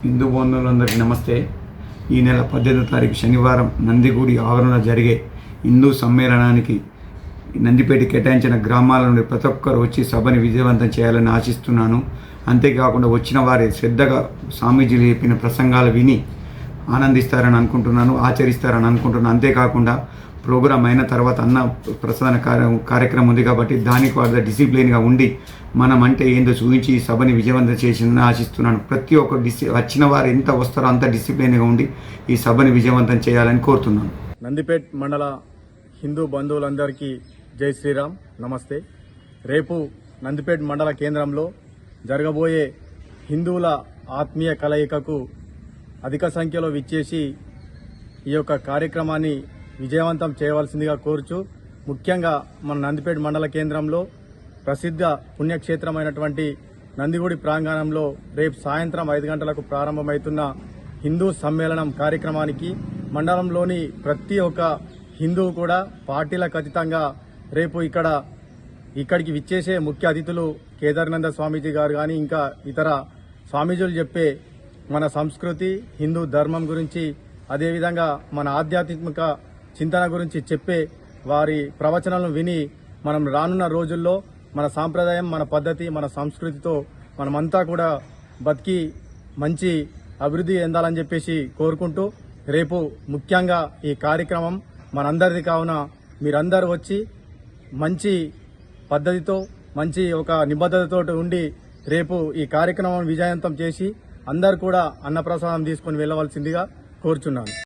హిందూ బంధువులందరికీ నమస్తే. ఈ నెల 18వ తారీఖు శనివారం నందిగుడి ఆవరణలో జరిగే హిందూ సమ్మేళనానికి నందిపేట కేటాయించిన గ్రామాల నుండి ప్రతి ఒక్కరు వచ్చి సభని విజయవంతం చేయాలని ఆశిస్తున్నాను. అంతేకాకుండా వచ్చిన వారి శ్రద్ధగా స్వామీజీలు చెప్పిన ప్రసంగాలు విని ఆనందిస్తారని అనుకుంటున్నాను, ఆచరిస్తారని అనుకుంటున్నాను. అంతేకాకుండా ప్రోగ్రాం అయిన తర్వాత అన్న ప్రసాదన కార్యక్రమం ఉంది కాబట్టి దానికి వాళ్ళ డిసిప్లిన్గా ఉండి మనం అంటే ఏందో చూపించి ఈ సభని విజయవంతం చేసిందని ఆశిస్తున్నాను. ప్రతి ఒక్క వచ్చిన వారు ఎంత వస్తారో అంత డిసిప్లిన్గా ఉండి ఈ సభని విజయవంతం చేయాలని కోరుతున్నాను. నందిపేట్ మండల హిందూ బంధువులందరికీ జై శ్రీరామ్, నమస్తే. రేపు నందిపేట్ మండల కేంద్రంలో జరగబోయే హిందువుల ఆత్మీయ కలయికకు అధిక సంఖ్యలో విచ్చేసి ఈ యొక్క కార్యక్రమాన్ని విజయవంతం చేయవలసిందిగా కోరుచు, ముఖ్యంగా మన నందిపేట మండల కేంద్రంలో ప్రసిద్ధ పుణ్యక్షేత్రమైనటువంటి నందిగుడి ప్రాంగణంలో రేపు సాయంత్రం 5 గంటలకు ప్రారంభమవుతున్న హిందూ సమ్మేళనం కార్యక్రమానికి మండలంలోని ప్రతి ఒక్క హిందువు కూడా పార్టీలకు అతీతంగా రేపు ఇక్కడికి విచ్చేసే ముఖ్య అతిథులు కేదారానంద స్వామీజీ గారు కానీ ఇంకా ఇతర స్వామీజీలు చెప్పే మన సంస్కృతి, హిందూ ధర్మం గురించి, అదేవిధంగా మన ఆధ్యాత్మిక చింతన గురించి చెప్పే వారి ప్రవచనాలను విని మనం రానున్న రోజుల్లో మన సాంప్రదాయం, మన పద్ధతి, మన సంస్కృతితో మనమంతా కూడా బతికి మంచి అభివృద్ధి చెందాలని చెప్పేసి కోరుకుంటూ, రేపు ముఖ్యంగా ఈ కార్యక్రమం మనందరిది కావున మీరందరూ వచ్చి మంచి పద్ధతితో, మంచి ఒక నిబద్ధతతో ఉండి రేపు ఈ కార్యక్రమం విజయవంతం చేసి అందరూ కూడా అన్నప్రసాదం తీసుకుని వెళ్ళవలసిందిగా కోరుచున్నాను.